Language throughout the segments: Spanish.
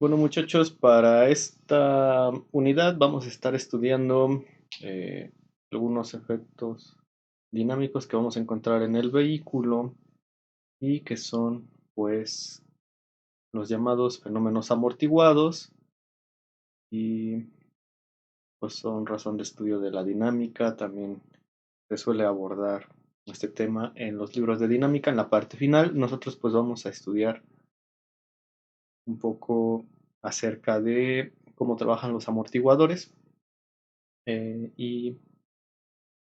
Bueno, muchachos, para esta unidad vamos a estar estudiando eh, algunos efectos dinámicos que vamos a encontrar en el vehículo y que son, pues, los llamados fenómenos amortiguados y, pues, son razón de estudio de la dinámica. También se suele abordar este tema en los libros de dinámica. En la parte final, nosotros, pues, vamos a estudiar un poco acerca de cómo trabajan los amortiguadores y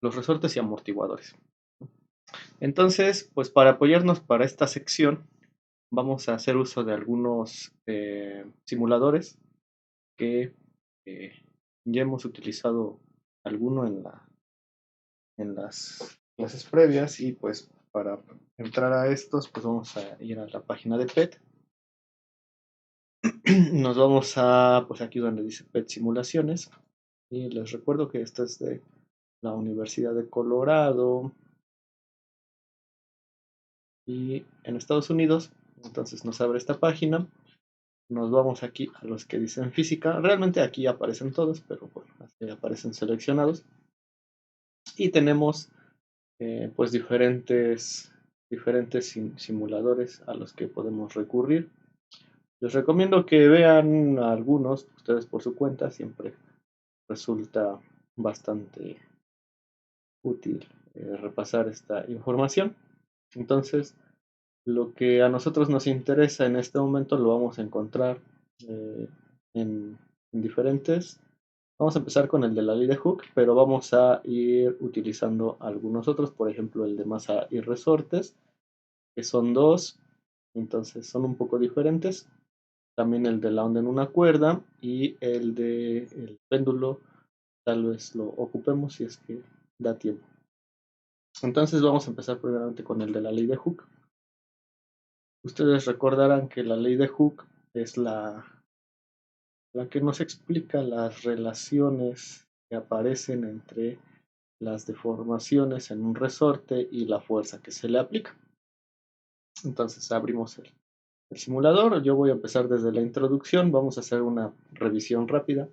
los resortes y amortiguadores. Entonces, pues para apoyarnos para esta sección, vamos a hacer uso de algunos simuladores que eh, ya hemos utilizado alguno en las clases previas y pues para entrar a estos, pues vamos a ir a la página de PET. Nos vamos a, pues aquí donde dice PET Simulaciones y les recuerdo que esta es de la Universidad de Colorado y en Estados Unidos. Entonces nos abre esta página. Nos vamos aquí a los que dicen física. Realmente aquí aparecen todos, pero bueno, así aparecen seleccionados. Y tenemos pues diferentes simuladores a los que podemos recurrir. Les recomiendo que vean algunos ustedes por su cuenta. Siempre resulta bastante útil repasar esta información. Entonces, lo que a nosotros nos interesa en este momento lo vamos a encontrar eh, en diferentes. Vamos a empezar con el de la ley de Hooke, pero vamos a ir utilizando algunos otros, por ejemplo el de masa y resortes, que son dos, entonces son un poco diferentes. También el de la onda en una cuerda y el de el péndulo, tal vez lo ocupemos si es que da tiempo. Entonces vamos a empezar primeramente con el de la ley de Hooke. Ustedes recordarán que la ley de Hooke es la que nos explica las relaciones que aparecen entre las deformaciones en un resorte y la fuerza que se le aplica. Entonces abrimos el simulador. Yo voy a empezar desde la introducción. Vamos a hacer una revisión rápida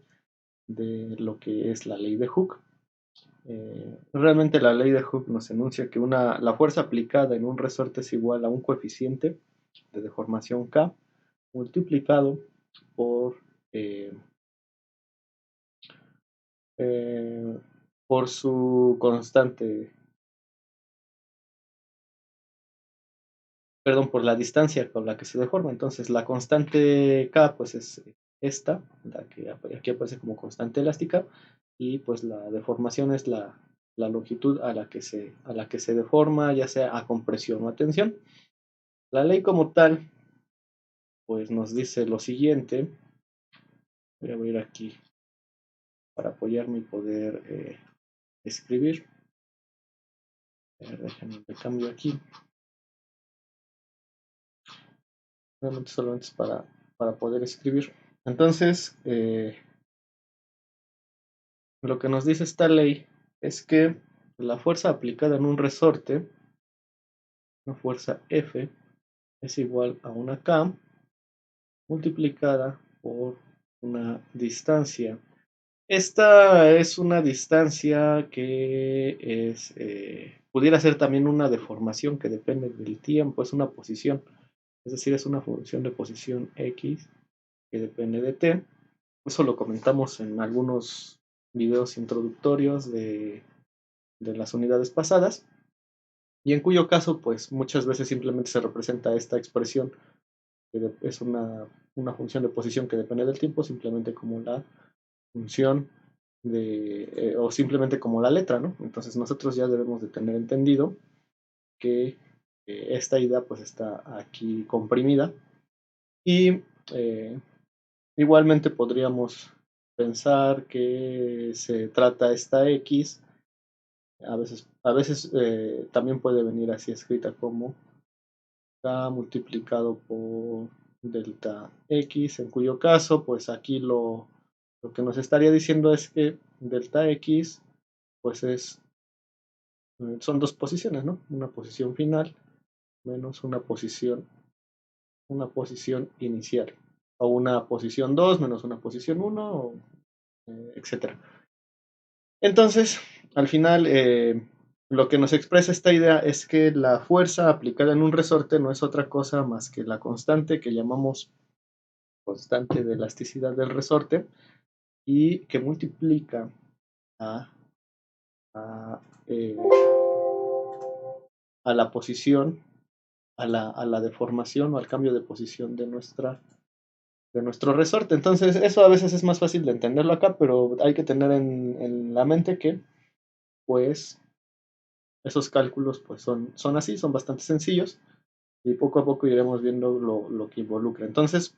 de lo que es la ley de Hooke. Realmente la ley de Hooke nos enuncia que la fuerza aplicada en un resorte es igual a un coeficiente de deformación K multiplicado por, eh, eh, por su constante, perdón, por la distancia con la que se deforma. Entonces la constante K pues es esta, la que aquí aparece como constante elástica, y pues la deformación es la longitud a la que se deforma, ya sea a compresión o a tensión. La ley como tal pues nos dice lo siguiente. Voy a ver aquí para apoyarme y poder escribir. Déjenme el cambio aquí. Realmente solamente es para poder escribir. Entonces, lo que nos dice esta ley es que la fuerza aplicada en un resorte, una fuerza F, es igual a una K multiplicada por una distancia. Esta es una distancia que pudiera ser también una deformación que depende del tiempo, es una posición, es decir, es una función de posición X que depende de t. Eso lo comentamos en algunos videos introductorios de las unidades pasadas, y en cuyo caso, pues muchas veces simplemente se representa esta expresión, que es una función de posición que depende del tiempo, simplemente como la función o simplemente como la letra, ¿no? Entonces nosotros ya debemos de tener entendido que esta idea pues está aquí comprimida y igualmente podríamos pensar que se trata esta X, a veces también puede venir así escrita como K multiplicado por delta X, en cuyo caso pues aquí lo que nos estaría diciendo es que delta X pues son dos posiciones, ¿no? Una posición final menos una posición inicial. o una posición 2 menos una posición 1, etc. Entonces, al final, lo que nos expresa esta idea es que la fuerza aplicada en un resorte no es otra cosa más que la constante que llamamos constante de elasticidad del resorte y que multiplica a, a, eh, a la posición, a la deformación o al cambio de posición de nuestro resorte. Entonces, eso a veces es más fácil de entenderlo acá, pero hay que tener en la mente que, pues, esos cálculos pues son así, son bastante sencillos y poco a poco iremos viendo lo que involucra. Entonces,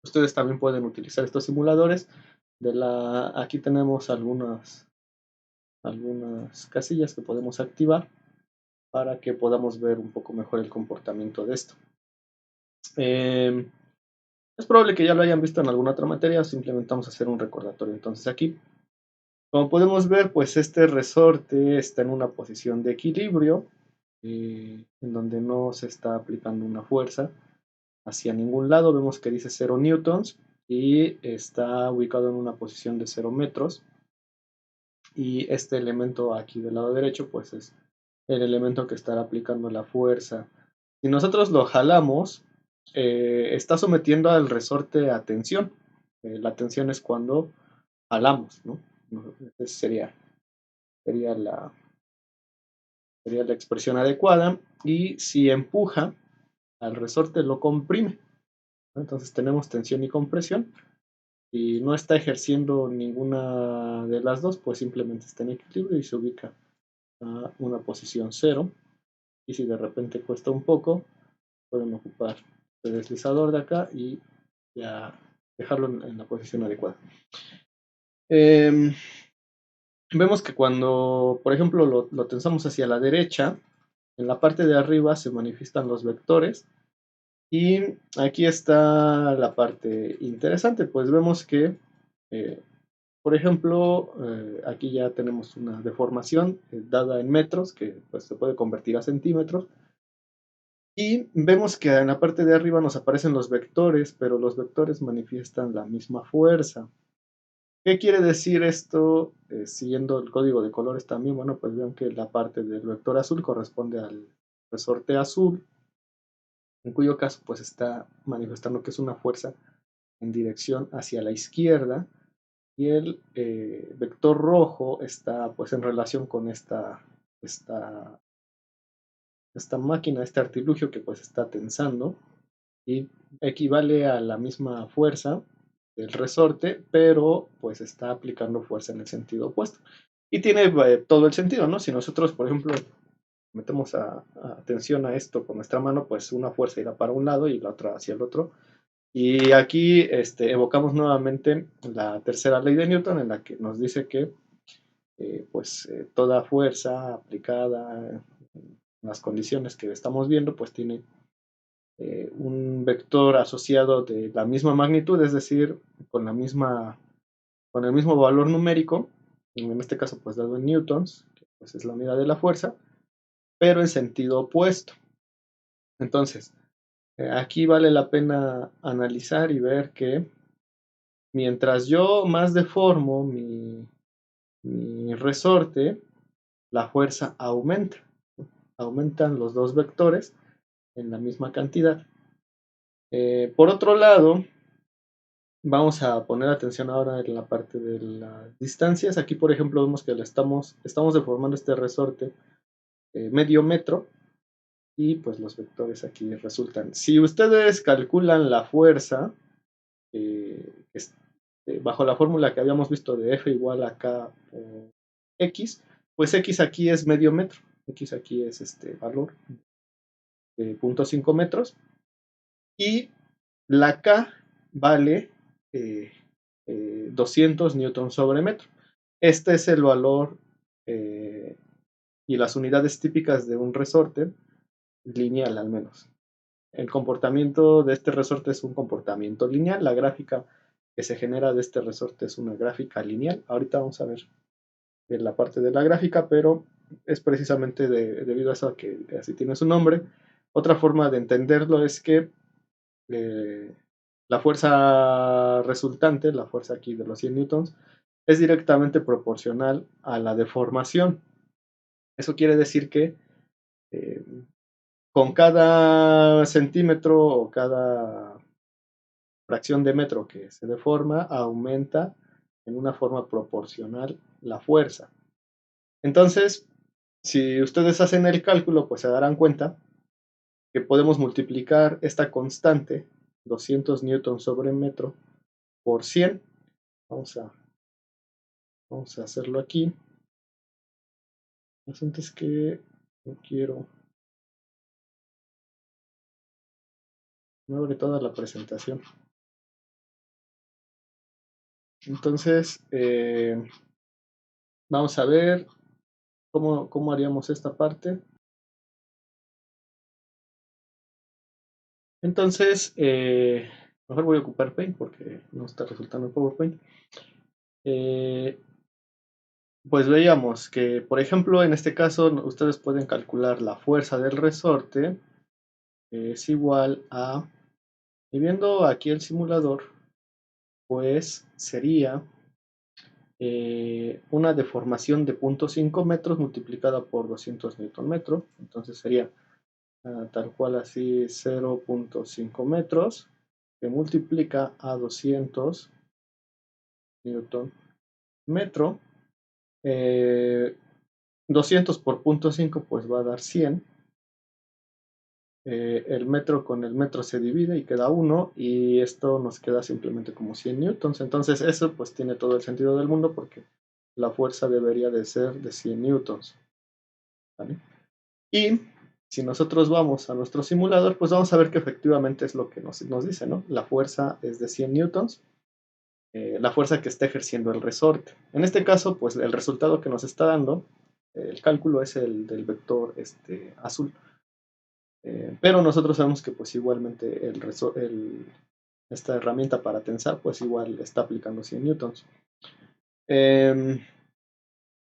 ustedes también pueden utilizar estos simuladores. Aquí tenemos algunas casillas que podemos activar para que podamos ver un poco mejor el comportamiento de esto. Es probable que ya lo hayan visto en alguna otra materia, simplemente vamos a hacer un recordatorio. Entonces aquí, como podemos ver, pues este resorte está en una posición de equilibrio, en donde no se está aplicando una fuerza hacia ningún lado. Vemos que dice 0 newtons y está ubicado en una posición de 0 metros. Y este elemento aquí del lado derecho, pues es el elemento que estará aplicando la fuerza. Si nosotros lo jalamos, está sometiendo al resorte a tensión. La tensión es cuando jalamos, ¿no? Esa sería la expresión adecuada. Y si empuja, al resorte lo comprime, ¿no? Entonces tenemos tensión y compresión. Si no está ejerciendo ninguna de las dos, pues simplemente está en equilibrio y se ubica a una posición 0. Y si de repente cuesta un poco, pueden ocupar el deslizador de acá y ya dejarlo en la posición adecuada. Vemos que cuando, por ejemplo, lo tensamos hacia la derecha, en la parte de arriba se manifiestan los vectores. Y aquí está la parte interesante, pues vemos que, por ejemplo, aquí ya tenemos una deformación dada en metros, que pues, se puede convertir a centímetros. Y vemos que en la parte de arriba nos aparecen los vectores, pero los vectores manifiestan la misma fuerza. ¿Qué quiere decir esto? Siguiendo el código de colores también, bueno, pues vean que la parte del vector azul corresponde al resorte azul, en cuyo caso pues está manifestando que es una fuerza en dirección hacia la izquierda, y el vector rojo está pues en relación con esta máquina, este artilugio que pues está tensando, y equivale a la misma fuerza del resorte, pero pues está aplicando fuerza en el sentido opuesto. Y tiene todo el sentido, ¿no? Si nosotros, por ejemplo, metemos atención a esto con nuestra mano, pues una fuerza irá para un lado y la otra hacia el otro. Y aquí evocamos nuevamente la tercera ley de Newton, en la que nos dice que toda fuerza aplicada en las condiciones que estamos viendo, pues tiene un vector asociado de la misma magnitud, es decir, con el mismo valor numérico, en este caso pues dado en newtons, que pues es la unidad de la fuerza, pero en sentido opuesto. Entonces, aquí vale la pena analizar y ver que mientras yo más deformo mi resorte, la fuerza aumenta. Aumentan los dos vectores en la misma cantidad. Por otro lado, vamos a poner atención ahora en la parte de las distancias. Aquí, por ejemplo, vemos que estamos deformando este resorte medio metro, y pues los vectores aquí resultan. Si ustedes calculan la fuerza bajo la fórmula que habíamos visto de F igual a K por X, pues X aquí es medio metro. X aquí es este valor de 0.5 metros. Y la K vale 200 newtons sobre metro. Este es el valor y las unidades típicas de un resorte lineal, al menos. El comportamiento de este resorte es un comportamiento lineal. La gráfica que se genera de este resorte es una gráfica lineal. Ahorita vamos a ver en la parte de la gráfica, pero es precisamente debido a eso que así tiene su nombre. Otra forma de entenderlo es que la fuerza resultante, la fuerza aquí de los 100 newtons, es directamente proporcional a la deformación. Eso quiere decir que eh, con cada centímetro o cada fracción de metro que se deforma, aumenta en una forma proporcional la fuerza. Entonces, si ustedes hacen el cálculo, pues se darán cuenta que podemos multiplicar esta constante, 200 newtons sobre metro, por 100. Vamos a hacerlo aquí. El asunto es que no quiero. No abre toda la presentación. Entonces, vamos a ver cómo haríamos esta parte. Entonces, mejor voy a ocupar Paint porque no está resultando el PowerPoint. Pues veíamos que, por ejemplo, en este caso, ustedes pueden calcular la fuerza del resorte, es igual a, y viendo aquí el simulador, pues sería una deformación de 0.5 metros multiplicada por 200 newton metro. Entonces sería tal cual así 0.5 metros que multiplica a 200 newton metro. 200 por 0.5 pues va a dar 100. El metro con el metro se divide y queda 1 y esto nos queda simplemente como 100 newtons. Entonces eso pues tiene todo el sentido del mundo porque la fuerza debería de ser de 100 newtons. ¿Vale? Y si nosotros vamos a nuestro simulador, pues vamos a ver que efectivamente es lo que nos dice, ¿no? La fuerza es de 100 newtons, la fuerza que está ejerciendo el resorte. En este caso, pues el resultado que nos está dando, el cálculo es el del vector azul. Pero nosotros sabemos que pues igualmente esta herramienta para tensar pues igual está aplicando 100 newtons.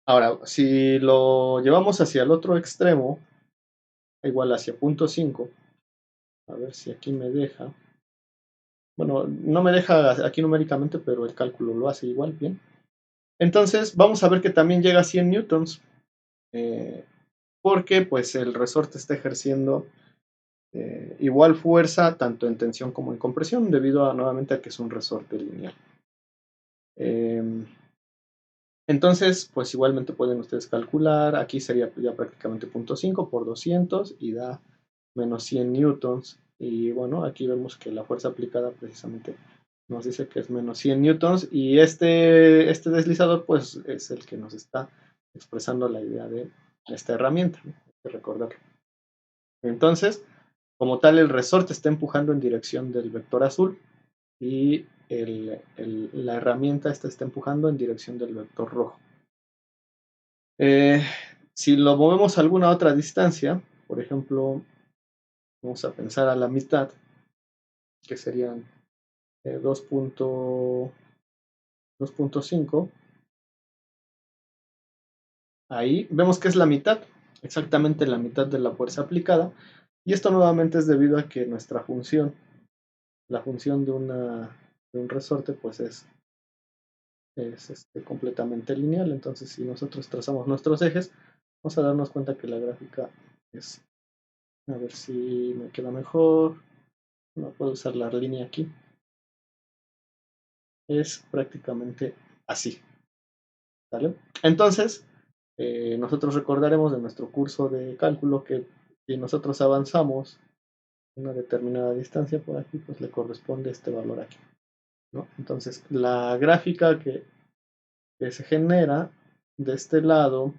Ahora, si lo llevamos hacia el otro extremo, igual hacia 0.5, a ver si aquí me deja. Bueno, no me deja aquí numéricamente, pero el cálculo lo hace igual, bien. Entonces, vamos a ver que también llega a 100 newtons, porque pues el resorte está ejerciendo igual fuerza tanto en tensión como en compresión, debido a nuevamente a que es un resorte lineal. Entonces, pues igualmente pueden ustedes calcular, aquí sería ya prácticamente 0.5 por 200 y da menos 100 newtons. Y bueno, aquí vemos que la fuerza aplicada precisamente nos dice que es menos 100 newtons y este deslizador pues es el que nos está expresando la idea de esta herramienta, ¿no? Hay que recordarlo. Entonces, como tal, el resorte está empujando en dirección del vector azul y la herramienta está empujando en dirección del vector rojo. Si lo movemos a alguna otra distancia, por ejemplo, vamos a pensar a la mitad, que serían 2.5. Ahí vemos que es la mitad, exactamente la mitad de la fuerza aplicada. Y esto nuevamente es debido a que nuestra función, la función de un resorte, pues es completamente lineal. Entonces, si nosotros trazamos nuestros ejes, vamos a darnos cuenta que la gráfica es, a ver si me queda mejor. No puedo usar la línea aquí. Es prácticamente así. ¿Vale? Entonces, nosotros recordaremos de nuestro curso de cálculo que si nosotros avanzamos una determinada distancia por aquí, pues le corresponde este valor aquí, ¿no? Entonces, la gráfica que se genera de este lado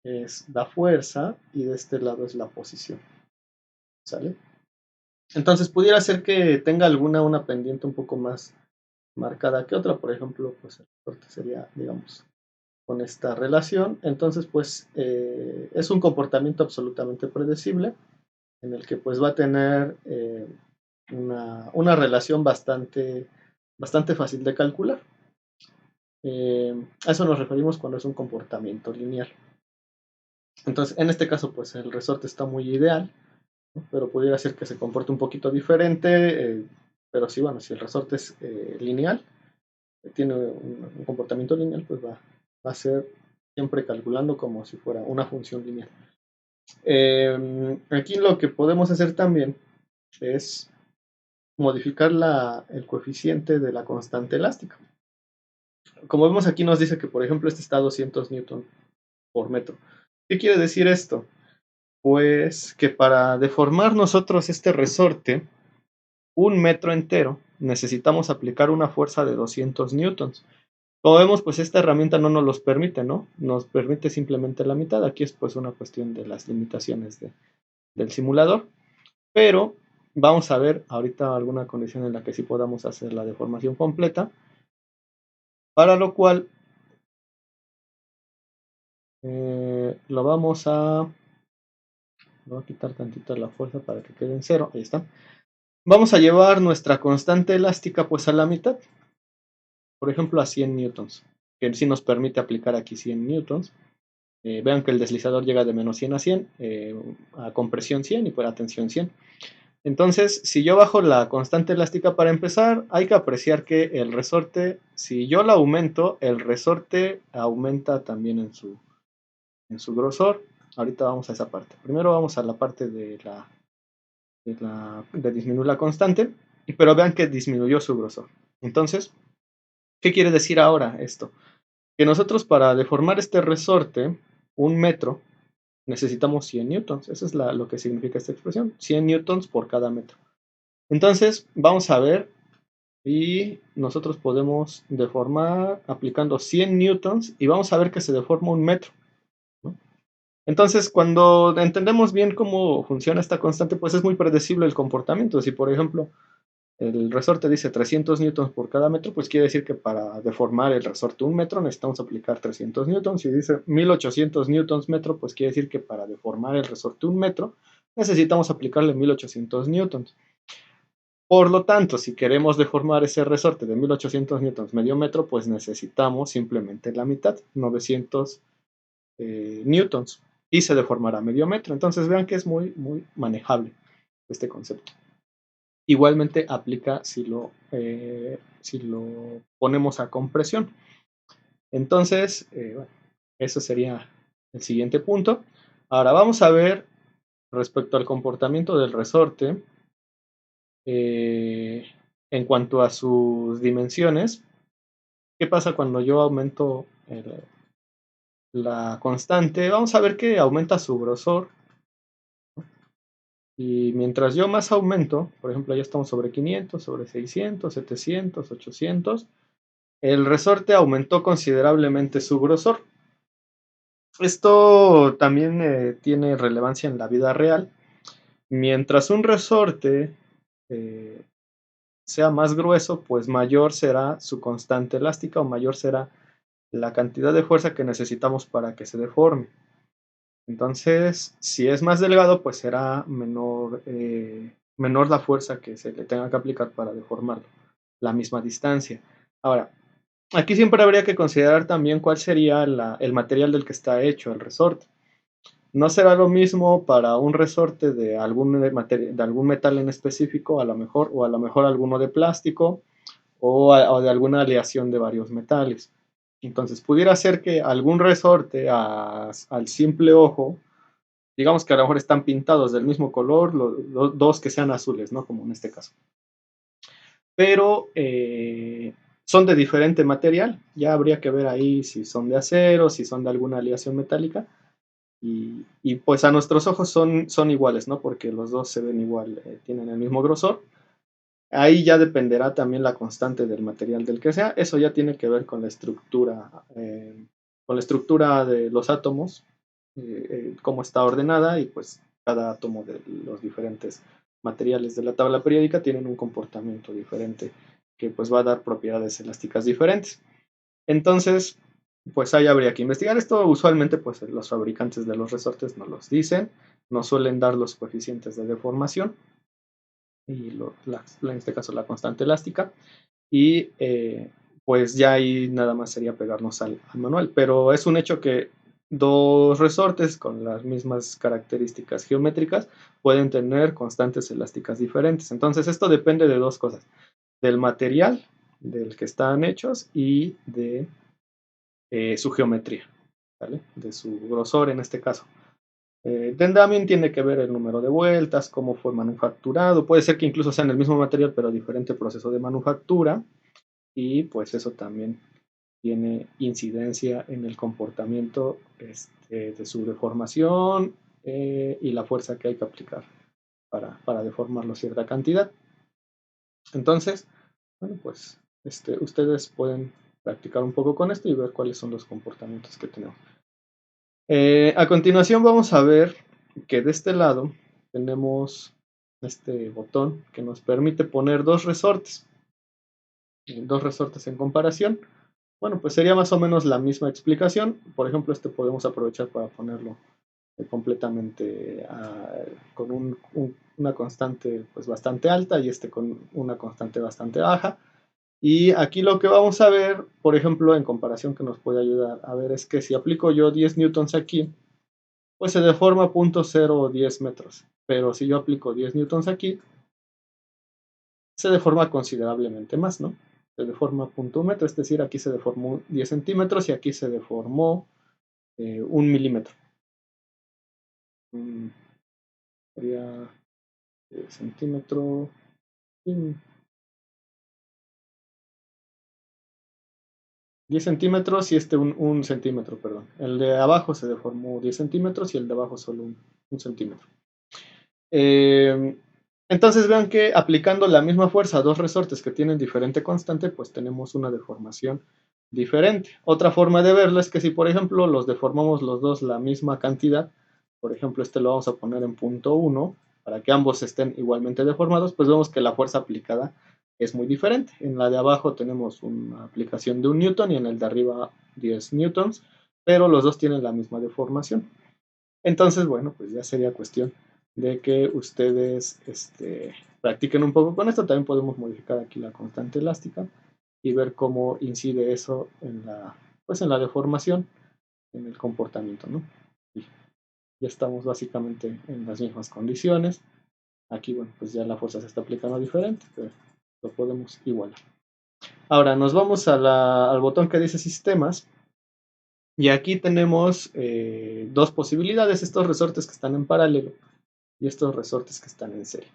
es la fuerza y de este lado es la posición. ¿Sale? Entonces, pudiera ser que tenga una pendiente un poco más marcada que otra. Por ejemplo, pues el corte sería, digamos, con esta relación. Entonces, pues es un comportamiento absolutamente predecible en el que pues va a tener una relación bastante fácil de calcular. A eso nos referimos cuando es un comportamiento lineal. Entonces, en este caso, pues el resorte está muy ideal, ¿no? Pero pudiera ser que se comporte un poquito diferente. Pero sí, bueno, si el resorte es lineal, tiene un comportamiento lineal, pues va a ser siempre calculando como si fuera una función lineal. Aquí lo que podemos hacer también es modificar el coeficiente de la constante elástica. Como vemos aquí nos dice que, por ejemplo, este está a 200 newton por metro. ¿Qué quiere decir esto? Pues que para deformar nosotros este resorte, un metro entero, necesitamos aplicar una fuerza de 200 newtons. Como vemos, pues esta herramienta no nos los permite, ¿no? Nos permite simplemente la mitad. Aquí es pues una cuestión de las limitaciones del simulador. Pero vamos a ver ahorita alguna condición en la que sí podamos hacer la deformación completa. Para lo cual lo vamos a... Voy a quitar tantito la fuerza para que quede en cero. Ahí está. Vamos a llevar nuestra constante elástica pues a la mitad. Por ejemplo a 100 newtons. Que sí nos permite aplicar aquí 100 newtons. Vean que el deslizador llega de menos 100 a 100. A compresión 100 y pues a tensión 100. Entonces, si yo bajo la constante elástica para empezar, hay que apreciar que el resorte, si yo la aumento, el resorte aumenta también en su grosor. Ahorita vamos a esa parte. Primero vamos a la parte de disminuir la constante, pero vean que disminuyó su grosor. Entonces, ¿qué quiere decir ahora esto? Que nosotros para deformar este resorte, 1 metro, necesitamos 100 newtons. Eso es lo que significa esta expresión, 100 newtons por cada metro. Entonces, vamos a ver y nosotros podemos deformar aplicando 100 newtons y vamos a ver que se deforma 1 metro, ¿no? Entonces, cuando entendemos bien cómo funciona esta constante, pues es muy predecible el comportamiento. Si, por ejemplo, el resorte dice 300 newtons por cada metro, pues quiere decir que para deformar el resorte 1 metro necesitamos aplicar 300 newtons. Si dice 1800 newtons metro, pues quiere decir que para deformar el resorte 1 metro necesitamos aplicarle 1800 newtons. Por lo tanto, si queremos deformar ese resorte de 1800 newtons medio metro, pues necesitamos simplemente la mitad, 900 newtons, y se deformará medio metro. Entonces vean que es muy, muy manejable este concepto. Igualmente aplica si lo ponemos a compresión. Entonces, bueno, eso sería el siguiente punto. Ahora vamos a ver respecto al comportamiento del resorte. En cuanto a sus dimensiones, ¿qué pasa cuando yo aumento la constante? Vamos a ver que aumenta su grosor. Y mientras yo más aumento, por ejemplo, ya estamos sobre 500, sobre 600, 700, 800, el resorte aumentó considerablemente su grosor. Esto también tiene relevancia en la vida real. Mientras un resorte sea más grueso, pues mayor será su constante elástica o mayor será la cantidad de fuerza que necesitamos para que se deforme. Entonces, si es más delgado, pues será menor la fuerza que se le tenga que aplicar para deformarlo, la misma distancia. Ahora, aquí siempre habría que considerar también cuál sería el material del que está hecho el resorte. No será lo mismo para un resorte de algún metal en específico, a lo mejor, o a lo mejor alguno de plástico, o de alguna aleación de varios metales. Entonces, pudiera ser que algún resorte al simple ojo, digamos que a lo mejor están pintados del mismo color, los dos que sean azules, ¿no? Como en este caso. Pero son de diferente material. Ya habría que ver ahí si son de acero, si son de alguna aleación metálica. Y pues a nuestros ojos son iguales, ¿no? Porque los dos se ven igual, tienen el mismo grosor. Ahí ya dependerá también la constante del material del que sea. Eso ya tiene que ver con la estructura de los átomos, cómo está ordenada, y pues cada átomo de los diferentes materiales de la tabla periódica tienen un comportamiento diferente que pues va a dar propiedades elásticas diferentes. Entonces, pues ahí habría que investigar esto. Usualmente pues los fabricantes de los resortes nos los dicen, nos suelen dar los coeficientes de deformación y en este caso la constante elástica, y pues ya ahí nada más sería pegarnos al manual, pero es un hecho que dos resortes con las mismas características geométricas pueden tener constantes elásticas diferentes. Entonces esto depende de dos cosas, del material del que están hechos y de su geometría, ¿vale? De su grosor en este caso. También tiene que ver el número de vueltas, cómo fue manufacturado, puede ser que incluso sean el mismo material pero diferente proceso de manufactura, y pues eso también tiene incidencia en el comportamiento de su deformación y la fuerza que hay que aplicar para deformarlo cierta cantidad. Entonces, bueno, pues ustedes pueden practicar un poco con esto y ver cuáles son los comportamientos que tenemos. A continuación vamos a ver que de este lado tenemos este botón que nos permite poner dos resortes en comparación. Bueno, pues sería más o menos la misma explicación. Por ejemplo, podemos aprovechar para ponerlo completamente con una constante pues bastante alta y con una constante bastante baja. Y aquí lo que vamos a ver, por ejemplo, en comparación que nos puede ayudar a ver es que si aplico yo 10 newtons aquí, pues se deforma 0.010 metros. Pero si yo aplico 10 newtons aquí, se deforma considerablemente más, ¿no? Se deforma 0.1 metro, es decir, aquí se deformó 10 centímetros y aquí se deformó 1 milímetro. Sería centímetro. 10 centímetros y un centímetro, perdón. El de abajo se deformó 10 centímetros y el de abajo solo un centímetro. Entonces vean que aplicando la misma fuerza a dos resortes que tienen diferente constante, pues tenemos una deformación diferente. Otra forma de verlo es que si por ejemplo los deformamos los dos la misma cantidad, por ejemplo lo vamos a poner en 0.1 para que ambos estén igualmente deformados, pues vemos que la fuerza aplicada es muy diferente. En la de abajo tenemos una aplicación de 1 newton y en el de arriba 10 newtons, pero los dos tienen la misma deformación. Entonces, bueno, pues ya sería cuestión de que ustedes practiquen un poco con esto. También podemos modificar aquí la constante elástica y ver cómo incide eso en la deformación, en el comportamiento, ¿no? Y ya estamos básicamente en las mismas condiciones. Aquí, bueno, pues ya la fuerza se está aplicando diferente, pero lo podemos igualar. Ahora nos vamos al botón que dice sistemas. Y aquí tenemos dos posibilidades, estos resortes que están en paralelo y estos resortes que están en serie.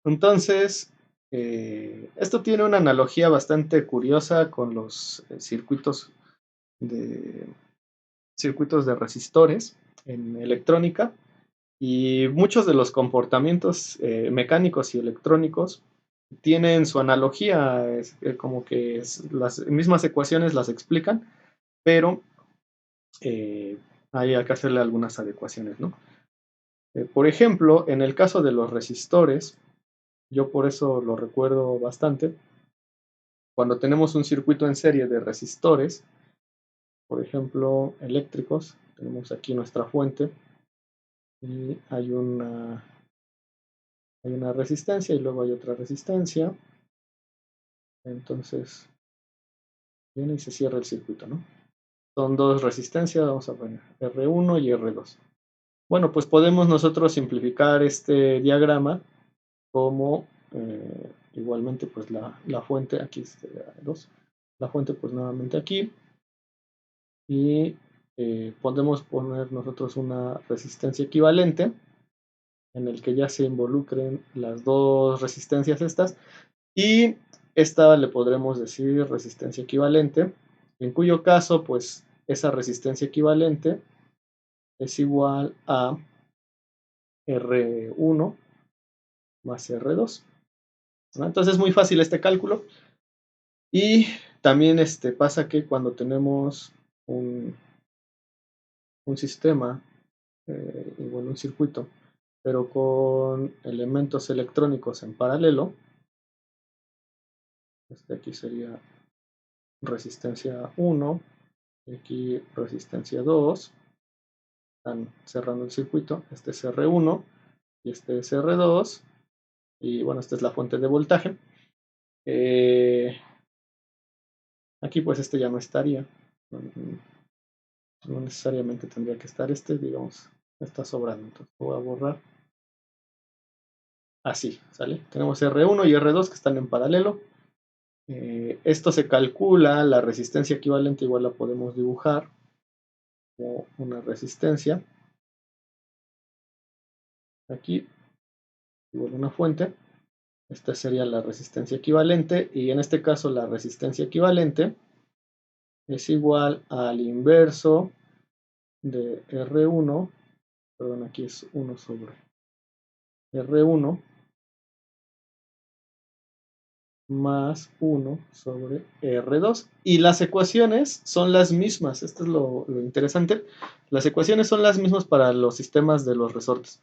Entonces, esto tiene una analogía bastante curiosa con los circuitos de resistores en electrónica, y muchos de los comportamientos mecánicos y electrónicos tienen su analogía, como que las mismas ecuaciones las explican, pero hay que hacerle algunas adecuaciones, ¿no? Por ejemplo, en el caso de los resistores, yo por eso lo recuerdo bastante, cuando tenemos un circuito en serie de resistores, por ejemplo, eléctricos, tenemos aquí nuestra fuente y hay una resistencia y luego hay otra resistencia, entonces viene y se cierra el circuito, ¿no? Son dos resistencias, vamos a poner R1 y R2. Bueno, pues podemos nosotros simplificar este diagrama como igualmente pues la fuente, aquí sería 2, la fuente pues nuevamente aquí, y podemos poner nosotros una resistencia equivalente en el que ya se involucren las dos resistencias estas, y esta le podremos decir resistencia equivalente, en cuyo caso pues esa resistencia equivalente es igual a R1 más R2. ¿No? Entonces es muy fácil este cálculo. Y también pasa que cuando tenemos un sistema, igual un circuito, pero con elementos electrónicos en paralelo, aquí sería resistencia 1, aquí resistencia 2, están cerrando el circuito, este es R1 y este es R2, y bueno, esta es la fuente de voltaje. Aquí pues ya no estaría. No necesariamente tendría que estar digamos, está sobrando. Entonces lo voy a borrar. Así, ¿sale? Tenemos R1 y R2 que están en paralelo. Esto se calcula, la resistencia equivalente igual la podemos dibujar como una resistencia. Aquí, igual una fuente. Esta sería la resistencia equivalente y en este caso la resistencia equivalente es igual al inverso de R1, perdón, aquí es 1 sobre R1 más 1 sobre R2. Y las ecuaciones son las mismas. Esto es lo interesante. Las ecuaciones son las mismas para los sistemas de los resortes.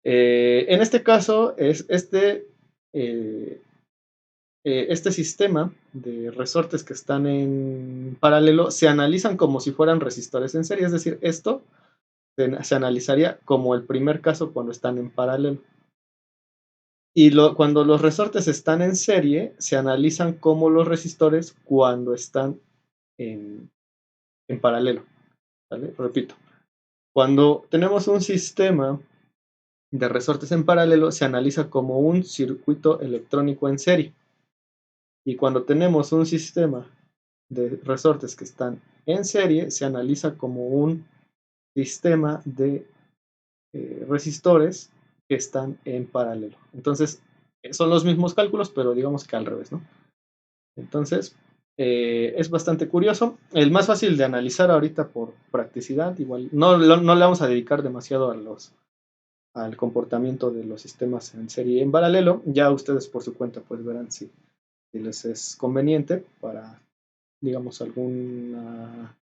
En este caso, es este sistema de resortes que están en paralelo se analizan como si fueran resistores en serie. Es decir, esto se analizaría como el primer caso cuando están en paralelo. Y cuando los resortes están en serie, se analizan como los resistores cuando están en paralelo. ¿Vale? Repito, cuando tenemos un sistema de resortes en paralelo, se analiza como un circuito electrónico en serie. Y cuando tenemos un sistema de resortes que están en serie, se analiza como un sistema de resistores que están en paralelo. Entonces, son los mismos cálculos, pero digamos que al revés, ¿no? Entonces, es bastante curioso. El más fácil de analizar ahorita por practicidad, igual no le vamos a dedicar demasiado al comportamiento de los sistemas en serie y en paralelo. Ya ustedes por su cuenta pues verán si les es conveniente para, digamos, alguna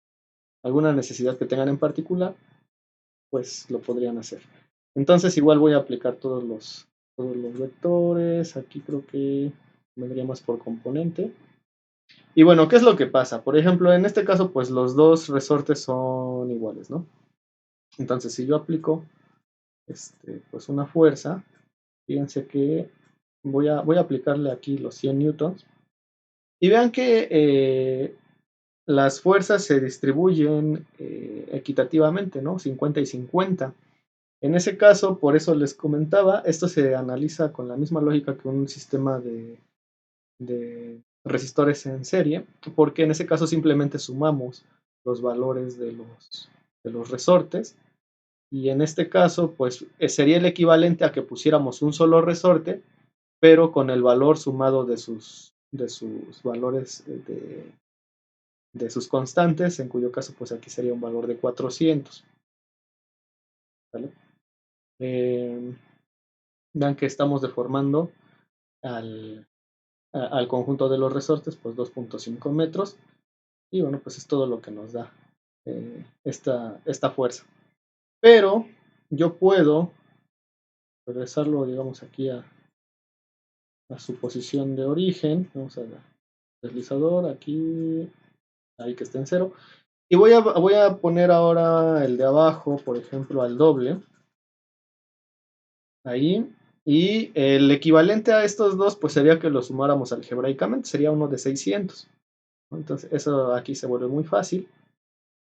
necesidad que tengan en particular, pues lo podrían hacer. Entonces igual voy a aplicar todos los vectores. Aquí creo que vendría más por componente. Y bueno, ¿qué es lo que pasa? Por ejemplo, en este caso, pues los dos resortes son iguales, ¿no? Entonces, si yo aplico pues una fuerza, fíjense que voy a aplicarle aquí los 100 newtons. Y vean que las fuerzas se distribuyen equitativamente, ¿no? 50 y 50. En ese caso, por eso les comentaba, esto se analiza con la misma lógica que un sistema de resistores en serie, porque en ese caso simplemente sumamos los valores de los resortes, y en este caso pues sería el equivalente a que pusiéramos un solo resorte, pero con el valor sumado de sus valores de sus constantes, en cuyo caso pues aquí sería un valor de 400. ¿Vale? Vean que estamos deformando al conjunto de los resortes, pues 2.5 metros. Y bueno, pues es todo lo que nos da esta fuerza. Pero yo puedo regresarlo, digamos, aquí a su posición de origen. Vamos a deslizador, aquí, ahí que está en 0. Y voy a poner ahora el de abajo, por ejemplo, al doble. Ahí. Y el equivalente a estos dos, pues sería que lo sumáramos algebraicamente. Sería uno de 600. Entonces, eso aquí se vuelve muy fácil.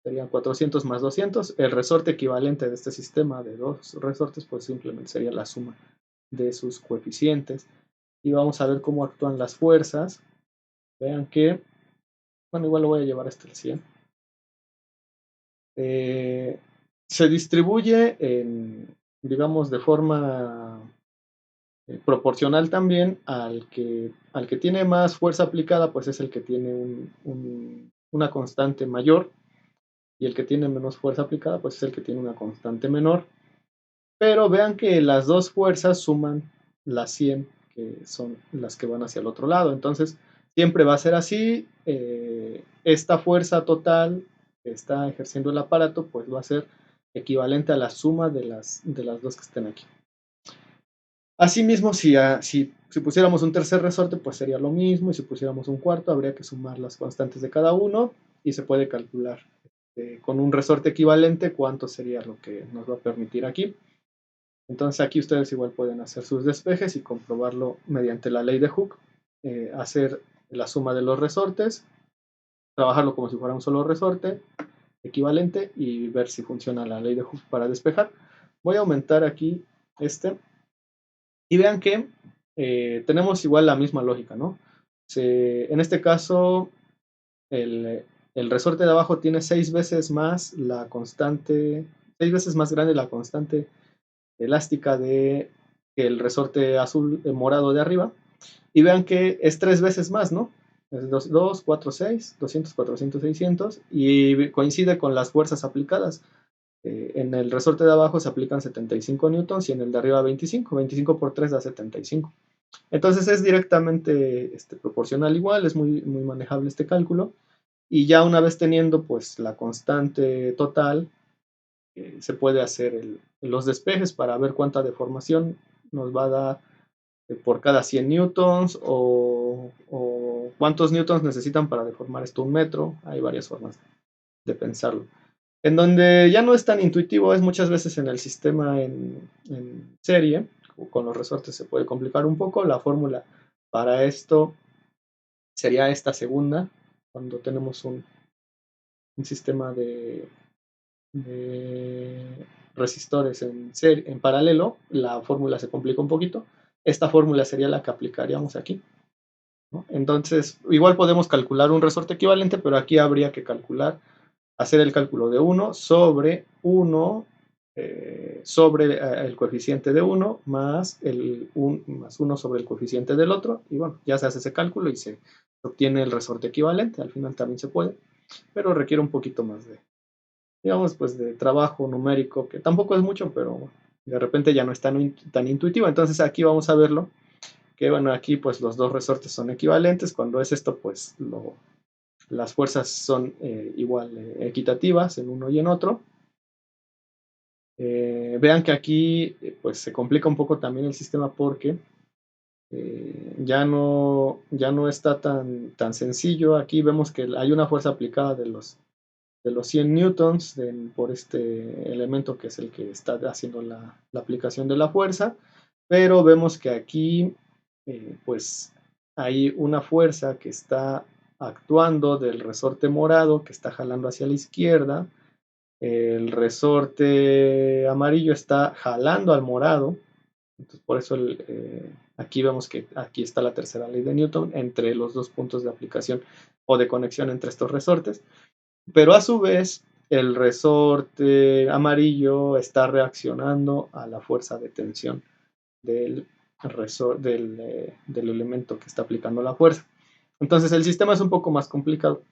Serían 400 más 200. El resorte equivalente de este sistema de dos resortes, pues simplemente sería la suma de sus coeficientes. Y vamos a ver cómo actúan las fuerzas. Vean que, bueno, igual lo voy a llevar hasta el 100. Se distribuye digamos, de forma proporcional también al que tiene más fuerza aplicada, pues es el que tiene una constante mayor, y el que tiene menos fuerza aplicada, pues es el que tiene una constante menor. Pero vean que las dos fuerzas suman las 100, que son las que van hacia el otro lado. Entonces, siempre va a ser así. Esta fuerza total que está ejerciendo el aparato, pues va a ser equivalente a la suma de las dos que estén aquí. Asimismo, si pusiéramos un tercer resorte, pues sería lo mismo. Y si pusiéramos un cuarto, habría que sumar las constantes de cada uno. Y se puede calcular con un resorte equivalente cuánto sería lo que nos va a permitir aquí. Entonces aquí ustedes igual pueden hacer sus despejes y comprobarlo mediante la ley de Hooke. Hacer la suma de los resortes, trabajarlo como si fuera un solo resorte, equivalente y ver si funciona la ley de Hooke para despejar. Voy a aumentar aquí y vean que tenemos igual la misma lógica, ¿no? En este caso, el resorte de abajo tiene 6 veces más la constante, 6 veces más grande la constante elástica de el resorte azul morado de arriba. Y vean que es 3 veces más, ¿no? Es 2, 4, 6, 200, 400, 600 y coincide con las fuerzas aplicadas. En el resorte de abajo se aplican 75 newtons y en el de arriba 25. 25 por 3 da 75. Entonces es directamente proporcional igual, es muy, muy manejable este cálculo. Y ya una vez teniendo pues la constante total, se puede hacer los despejes para ver cuánta deformación nos va a dar por cada 100 newtons o cuántos newtons necesitan para deformar esto 1 metro. Hay varias formas de pensarlo. En donde ya no es tan intuitivo es muchas veces en el sistema en serie. Con los resortes se puede complicar un poco. La fórmula para esto sería esta segunda, cuando tenemos un sistema de resistores en paralelo, la fórmula se complica un poquito. Esta fórmula sería la que aplicaríamos aquí, ¿no? Entonces, igual podemos calcular un resorte equivalente, pero aquí habría que hacer el cálculo de 1 sobre 1 sobre el coeficiente de uno más 1 sobre el coeficiente del otro, y bueno, ya se hace ese cálculo y se obtiene el resorte equivalente. Al final también se puede, pero requiere un poquito más digamos, pues de trabajo numérico, que tampoco es mucho, pero de repente ya no es tan intuitivo. Entonces aquí vamos a verlo, que bueno, aquí pues los dos resortes son equivalentes. Cuando es esto, pues las fuerzas son igual equitativas en uno y en otro. Vean que aquí pues se complica un poco también el sistema porque ya no está tan sencillo. Aquí vemos que hay una fuerza aplicada de los 100 newtons por este elemento que es el que está haciendo la aplicación de la fuerza, pero vemos que aquí pues hay una fuerza que está actuando del resorte morado que está jalando hacia la izquierda. El resorte amarillo está jalando al morado. Entonces, por eso aquí vemos que aquí está la tercera ley de Newton entre los dos puntos de aplicación o de conexión entre estos resortes. Pero a su vez, el resorte amarillo está reaccionando a la fuerza de tensión del elemento que está aplicando la fuerza. Entonces el sistema es un poco más complicado.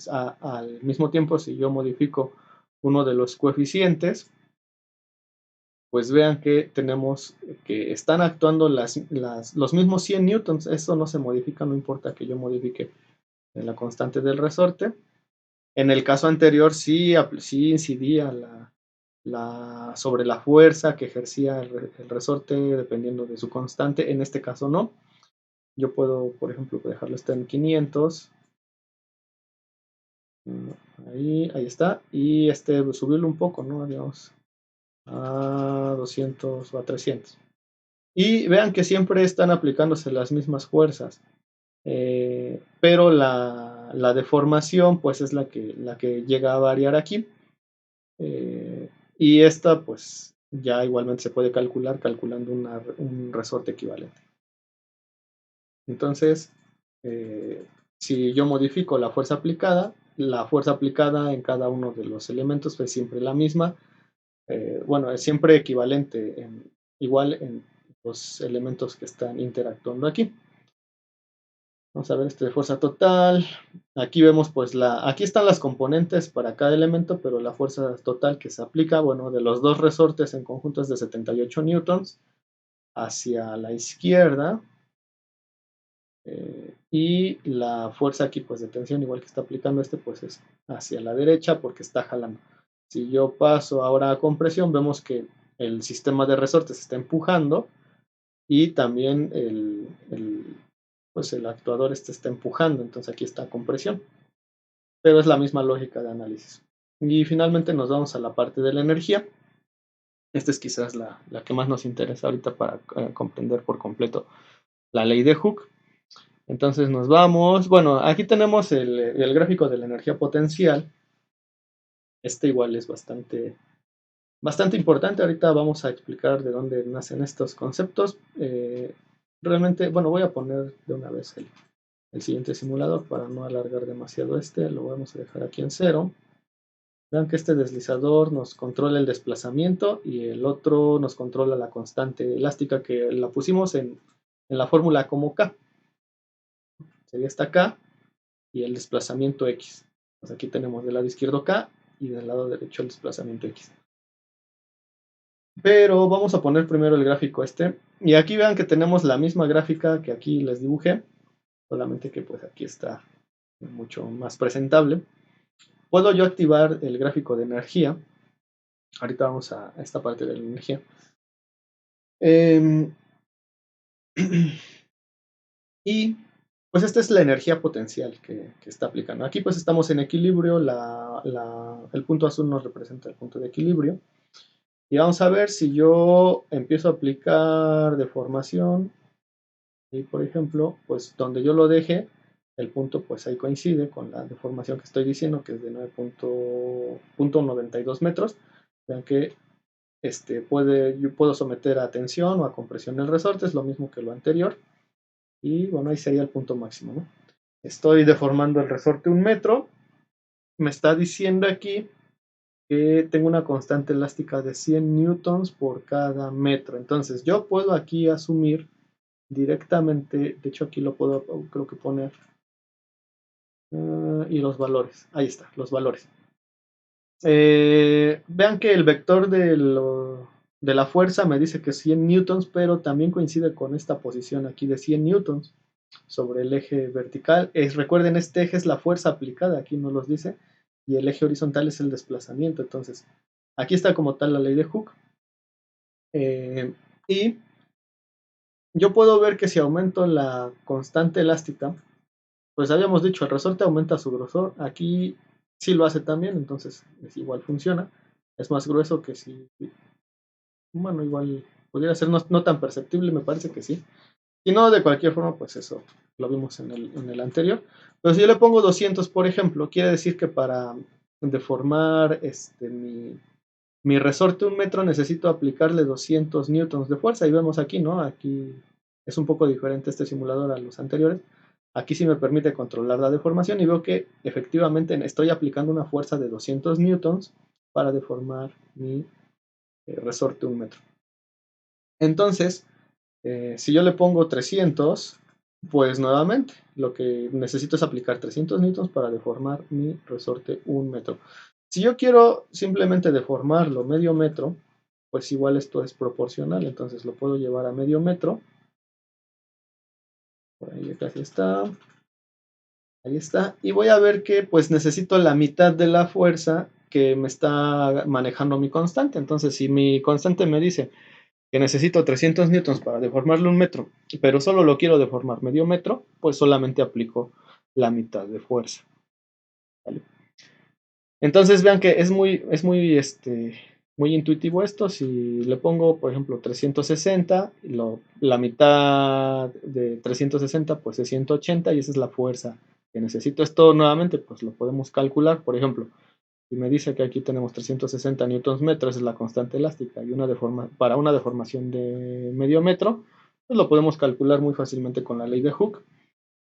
Al mismo tiempo, si yo modifico uno de los coeficientes, pues vean que tenemos que están actuando los mismos 100 newtons. Eso no se modifica, no importa que yo modifique la constante del resorte. En el caso anterior sí incidía sobre la fuerza que ejercía el resorte dependiendo de su constante. En este caso no. Yo puedo, por ejemplo, dejarlo en 500. Ahí está. Y subirlo un poco, ¿no? Digamos, a 200 o a 300. Y vean que siempre están aplicándose las mismas fuerzas. Pero la deformación pues es la que llega a variar aquí. Y esta pues ya igualmente se puede calcular calculando un resorte equivalente. Entonces, si yo modifico la fuerza aplicada en cada uno de los elementos es siempre la misma. Bueno, es siempre equivalente, igual en los elementos que están interactuando aquí. Vamos a ver de fuerza total. Aquí vemos pues aquí están las componentes para cada elemento, pero la fuerza total que se aplica, bueno, de los dos resortes en conjunto es de 78 newtons hacia la izquierda. Y la fuerza aquí pues de tensión, igual que está aplicando pues es hacia la derecha porque está jalando. Si yo paso ahora a compresión, vemos que el sistema de resortes está empujando y también pues el actuador está empujando. Entonces aquí está compresión, pero es la misma lógica de análisis. Y finalmente nos vamos a la parte de la energía. Esta es quizás la que más nos interesa ahorita para comprender por completo la ley de Hooke. Entonces nos vamos, bueno, aquí tenemos el gráfico de la energía potencial Este igual es bastante importante. Ahorita vamos a explicar de dónde nacen estos conceptos. Realmente, bueno, voy a poner de una vez el siguiente simulador para no alargar demasiado lo vamos a dejar aquí en 0. Vean que este deslizador nos controla el desplazamiento y el otro nos controla la constante elástica, que la pusimos en la fórmula como K. Sería esta K y el desplazamiento X. Pues aquí tenemos del lado izquierdo K y del lado derecho el desplazamiento X. Pero vamos a poner primero el gráfico este. Y aquí vean que tenemos la misma gráfica que aquí les dibujé, solamente que pues aquí está mucho más presentable. Puedo yo activar el gráfico de energía. Ahorita vamos a esta parte de la energía. Y pues esta es la energía potencial que está aplicando. Aquí pues estamos en equilibrio, el punto azul nos representa el punto de equilibrio. Y vamos a ver si yo empiezo a aplicar deformación. Y por ejemplo, pues donde yo lo deje, el punto pues ahí coincide con la deformación que estoy diciendo, que es de 9.92 metros. Vean que yo puedo someter a tensión o a compresión el resorte, es lo mismo que lo anterior. Y bueno, ahí sería el punto máximo, ¿no? Estoy deformando el resorte 1 metro. Me está diciendo aquí que tengo una constante elástica de 100 newtons por cada metro. Entonces yo puedo aquí asumir directamente, de hecho aquí lo puedo, creo que poner, y los valores, ahí está, los valores. Vean que el vector de la fuerza me dice que 100 newtons, pero también coincide con esta posición aquí de 100 newtons sobre el eje vertical. Recuerden, este eje es la fuerza aplicada, aquí nos los dice, y el eje horizontal es el desplazamiento. Entonces, aquí está como tal la ley de Hooke. Y yo puedo ver que si aumento la constante elástica, pues habíamos dicho, el resorte aumenta su grosor. Aquí sí lo hace también, entonces igual funciona. Es más grueso que si, bueno, igual pudiera ser no tan perceptible, me parece que sí. Si no, de cualquier forma, pues eso lo vimos en el anterior. Pero si yo le pongo 200, por ejemplo, quiere decir que para deformar mi resorte 1 metro necesito aplicarle 200 newtons de fuerza. Y vemos aquí, ¿no? Aquí es un poco diferente este simulador a los anteriores. Aquí sí me permite controlar la deformación y veo que efectivamente estoy aplicando una fuerza de 200 newtons para deformar mi resorte 1 metro. Entonces, si yo le pongo 300, pues nuevamente lo que necesito es aplicar 300 newtons para deformar mi resorte 1 metro. Si yo quiero simplemente deformarlo medio metro, pues igual esto es proporcional, entonces lo puedo llevar a medio metro. Por ahí casi está. Ahí está. Y voy a ver que pues necesito la mitad de la fuerza que me está manejando mi constante. Entonces, si mi constante me dice que necesito 300 newtons para deformarlo 1 metro, pero solo lo quiero deformar medio metro, pues solamente aplico la mitad de fuerza. ¿Vale? Entonces vean que es muy intuitivo esto. Si le pongo, por ejemplo, 360, la mitad de 360 pues es 180 y esa es la fuerza que necesito. Esto nuevamente pues lo podemos calcular. Por ejemplo, si me dice que aquí tenemos 360 newtons metros, es la constante elástica, y para una deformación de medio metro, pues lo podemos calcular muy fácilmente con la ley de Hooke.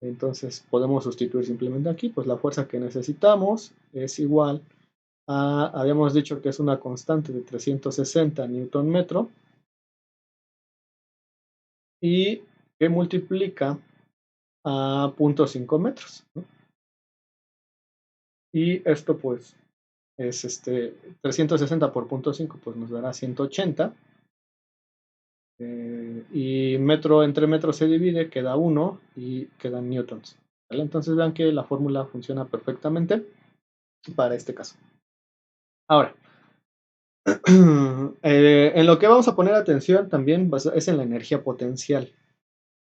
Entonces podemos sustituir simplemente aquí, pues la fuerza que necesitamos es igual a, habíamos dicho que es una constante de 360 newton metro, y que multiplica a 0.5 metros, ¿no? Y esto pues es 360 por 0.5, pues nos dará 180. Y metro entre metro se divide, queda 1 y quedan newtons. ¿Vale? Entonces vean que la fórmula funciona perfectamente para este caso. Ahora, en lo que vamos a poner atención también es en la energía potencial.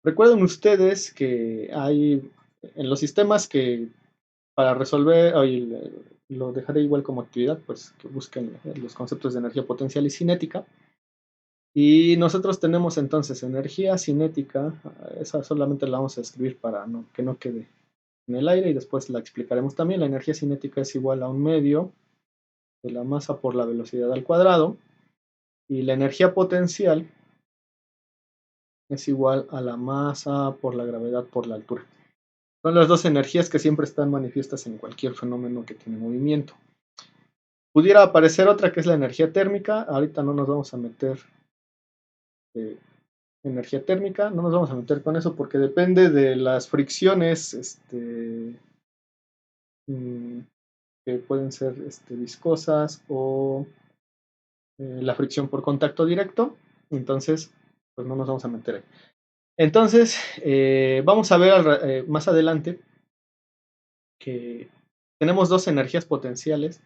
Recuerden ustedes que hay en los sistemas que para resolver, lo dejaré igual como actividad, pues que busquen los conceptos de energía potencial y cinética. Y nosotros tenemos entonces energía cinética, esa solamente la vamos a escribir para que no quede en el aire y después la explicaremos también. La energía cinética es igual a un medio de la masa por la velocidad al cuadrado, y la energía potencial es igual a la masa por la gravedad por la altura. Son las dos energías que siempre están manifiestas en cualquier fenómeno que tiene movimiento. Pudiera aparecer otra que es la energía térmica. Ahorita no nos vamos a meter energía térmica, no nos vamos a meter con eso porque depende de las fricciones que pueden ser viscosas o la fricción por contacto directo. Entonces, pues no nos vamos a meter ahí. Entonces, vamos a ver más adelante que tenemos dos energías potenciales.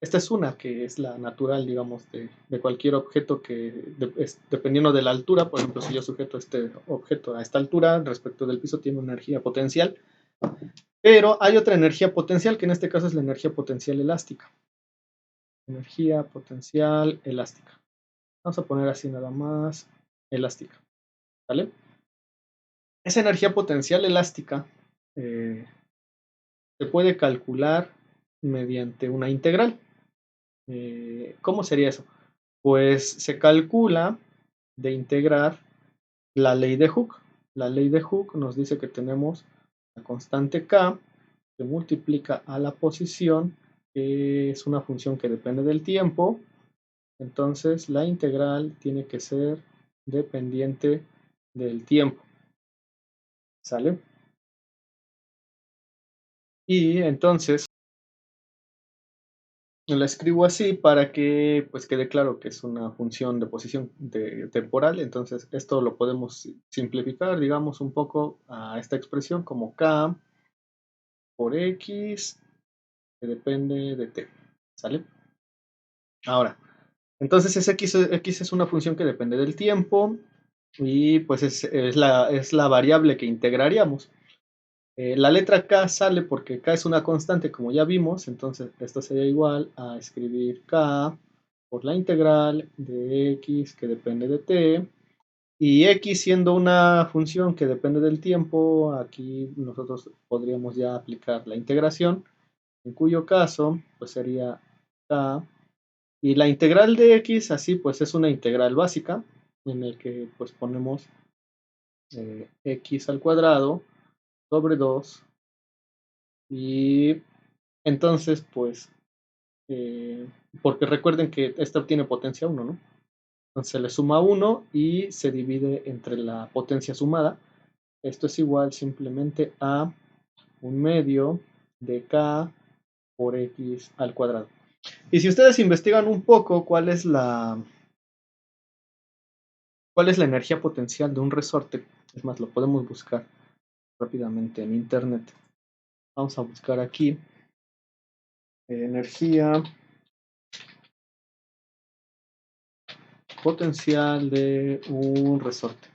Esta es una que es la natural, digamos, de cualquier objeto que, dependiendo de la altura, por ejemplo, si yo sujeto este objeto a esta altura respecto del piso, tiene una energía potencial. Pero hay otra energía potencial, que en este caso es la energía potencial elástica. Energía potencial elástica. Vamos a poner así nada más, elástica. ¿Vale? Esa energía potencial elástica se puede calcular mediante una integral. ¿Cómo sería eso? Pues se calcula de integrar la ley de Hooke. La ley de Hooke nos dice que tenemos la constante K que multiplica a la posición, que es una función que depende del tiempo. Entonces la integral tiene que ser dependiente del tiempo. ¿Sale? Y entonces la escribo así para que pues quede claro que es una función de posición temporal. Entonces esto lo podemos simplificar, digamos, un poco a esta expresión como K por X que depende de T. ¿Sale? Ahora, entonces X es una función que depende del tiempo y pues es la variable que integraríamos. La letra K sale porque K es una constante, como ya vimos, entonces esto sería igual a escribir K por la integral de X que depende de T, y X siendo una función que depende del tiempo, aquí nosotros podríamos ya aplicar la integración, en cuyo caso pues sería K, y la integral de X así pues es una integral básica, en el que pues ponemos X al cuadrado sobre 2. Y entonces, pues, porque recuerden que esta tiene potencia 1, ¿no? Entonces se le suma 1 y se divide entre la potencia sumada. Esto es igual simplemente a 1/2 de K por X al cuadrado. Y si ustedes investigan un poco cuál es la energía potencial de un resorte, es más, lo podemos buscar rápidamente en internet. Vamos a buscar aquí energía potencial de un resorte.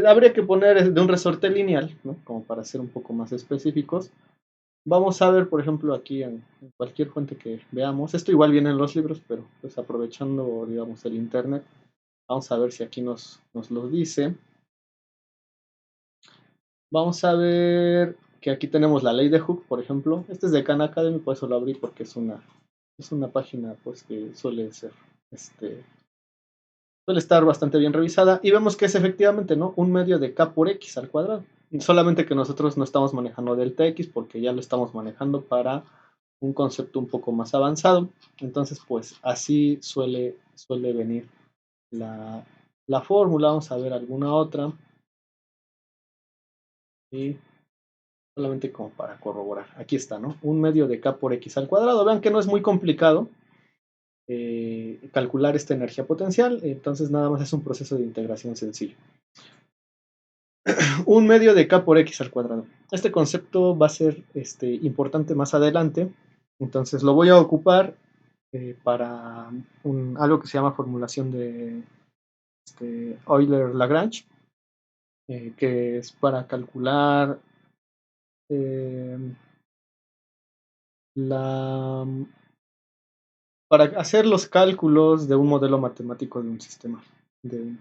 Habría que poner de un resorte lineal, ¿no? Como para ser un poco más específicos. Vamos a ver, por ejemplo, aquí en cualquier fuente que veamos. Esto igual viene en los libros, pero pues aprovechando, digamos, el internet, vamos a ver si aquí nos lo dice. Vamos a ver que aquí tenemos la ley de Hooke, por ejemplo. Este es de Khan Academy, por eso lo abrí, porque es una página pues que suele ser suele estar bastante bien revisada, y vemos que es efectivamente, ¿no?, 1/2 de K por X al cuadrado. Solamente que nosotros no estamos manejando delta X porque ya lo estamos manejando para un concepto un poco más avanzado. Entonces, pues así suele venir la fórmula. Vamos a ver alguna otra. Y solamente como para corroborar. Aquí está, ¿no? 1/2 de K por X al cuadrado. Vean que no es muy complicado calcular esta energía potencial. Entonces nada más es un proceso de integración sencillo. 1/2 de K por X al cuadrado. Este concepto va a ser importante más adelante. Entonces lo voy a ocupar para algo que se llama formulación de Euler-Lagrange, que es para calcular para hacer los cálculos de un modelo matemático de un sistema, de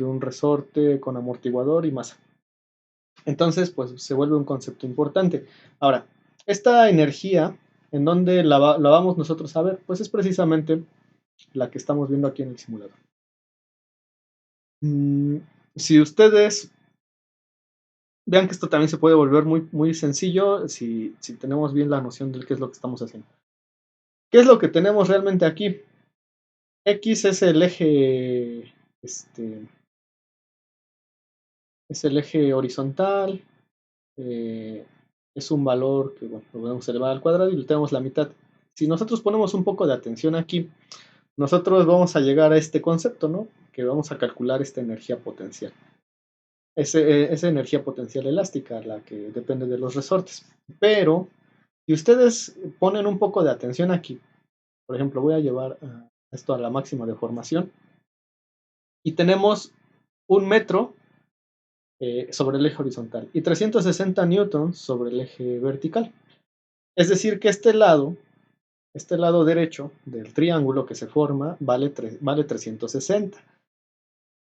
un resorte con amortiguador y masa. Entonces, pues se vuelve un concepto importante. Ahora, esta energía ¿En dónde la vamos nosotros a ver? Pues es precisamente la que estamos viendo aquí en el simulador. Si ustedes vean que esto también se puede volver muy, muy sencillo si tenemos bien la noción de qué es lo que estamos haciendo. ¿Qué es lo que tenemos realmente aquí? X es el eje, es el eje horizontal, es un valor que bueno, lo podemos elevar al cuadrado y le tenemos la mitad. Si nosotros ponemos un poco de atención aquí, nosotros vamos a llegar a este concepto, ¿no? Que vamos a calcular esta energía potencial. Esa energía potencial elástica, la que depende de los resortes. Pero, si ustedes ponen un poco de atención aquí, por ejemplo, voy a llevar esto a la máxima deformación, y tenemos 1 metro sobre el eje horizontal y 360 newtons sobre el eje vertical. Es decir, que este lado derecho del triángulo que se forma vale 360.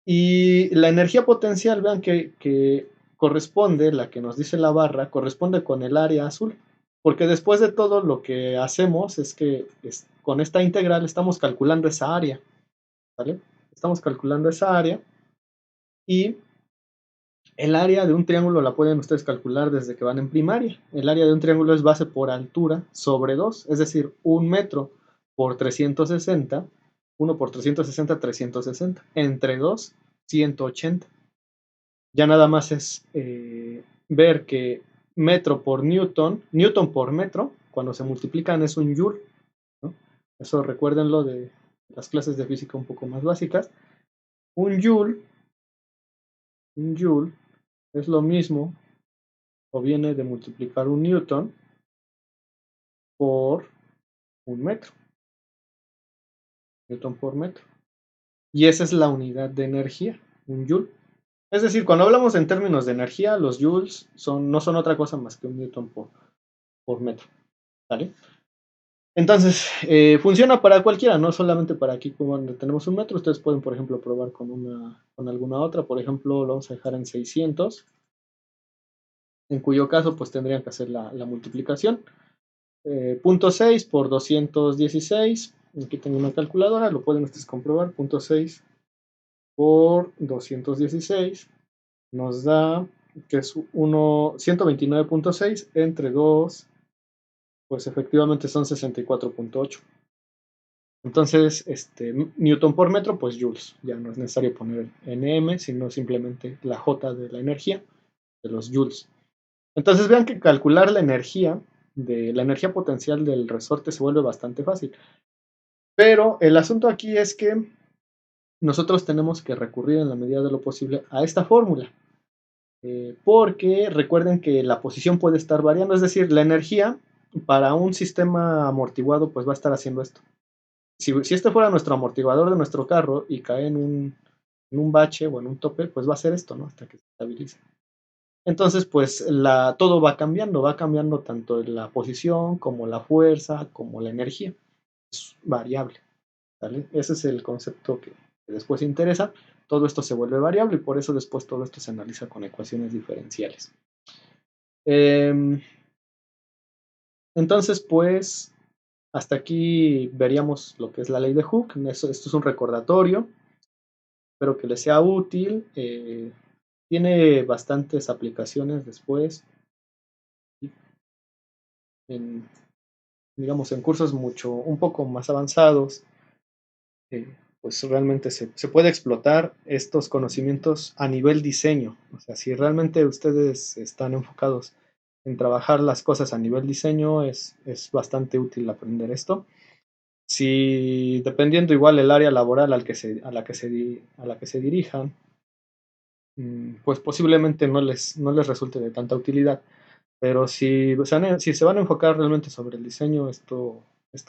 Y la energía potencial, vean que corresponde, la que nos dice la barra, corresponde con el área azul. Porque después de todo lo que hacemos es que con esta integral estamos calculando esa área. ¿Vale? Estamos calculando esa área y el área de un triángulo la pueden ustedes calcular desde que van en primaria. El área de un triángulo es base por altura sobre 2, es decir, 1 metro por 360, 1 por 360, 360, entre 2, 180. Ya nada más es ver que metro por newton, newton por metro, cuando se multiplican es un joule, ¿no? Eso recuérdenlo de las clases de física un poco más básicas. Un joule es lo mismo o viene de multiplicar un newton por un metro. Newton por metro. Y esa es la unidad de energía, un joule. Es decir, cuando hablamos en términos de energía, los joules no son otra cosa más que un newton por metro. ¿Vale? Entonces, funciona para cualquiera, no solamente para aquí donde tenemos un metro. Ustedes pueden, por ejemplo, probar con alguna otra. Por ejemplo, lo vamos a dejar en 600, en cuyo caso pues tendrían que hacer la multiplicación. 0.6 por 216, aquí tengo una calculadora, lo pueden ustedes comprobar. 0.6 por 216 nos da que es 129.6 entre 2, pues efectivamente son 64.8. Entonces, newton por metro, pues joules. Ya no es necesario poner nm, sino simplemente la J de la energía, de los joules. Entonces vean que calcular la energía potencial del resorte se vuelve bastante fácil. Pero el asunto aquí es que nosotros tenemos que recurrir en la medida de lo posible a esta fórmula. Porque recuerden que la posición puede estar variando, es decir, la energía para un sistema amortiguado pues va a estar haciendo esto. Si este fuera nuestro amortiguador de nuestro carro y cae en un bache o en un tope, pues va a ser esto, ¿no? Hasta que se estabilice. Entonces, pues todo va cambiando tanto la posición como la fuerza, como la energía. Es variable, ¿vale? Ese es el concepto que después interesa. Todo esto se vuelve variable y por eso después todo esto se analiza con ecuaciones diferenciales. Entonces, pues, hasta aquí veríamos lo que es la ley de Hooke. Esto es un recordatorio. Espero que les sea útil. Tiene bastantes aplicaciones después. Digamos, en cursos un poco más avanzados. Pues realmente se puede explotar estos conocimientos a nivel diseño. O sea, si realmente ustedes están enfocados en trabajar las cosas a nivel diseño, es bastante útil aprender esto. Si dependiendo igual el área laboral a la que se dirijan, pues posiblemente no les resulte de tanta utilidad. Pero si se van a enfocar realmente sobre el diseño, esto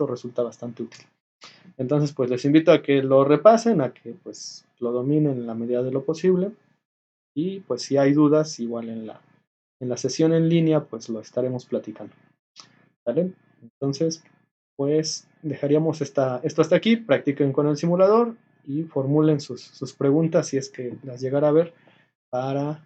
resulta bastante útil. Entonces, pues les invito a que lo repasen, a que pues lo dominen en la medida de lo posible. Y pues si hay dudas, igual en la sesión en línea, pues lo estaremos platicando. ¿Vale? Entonces, pues dejaríamos esto hasta aquí. Practiquen con el simulador y formulen sus preguntas si es que las llegara a ver para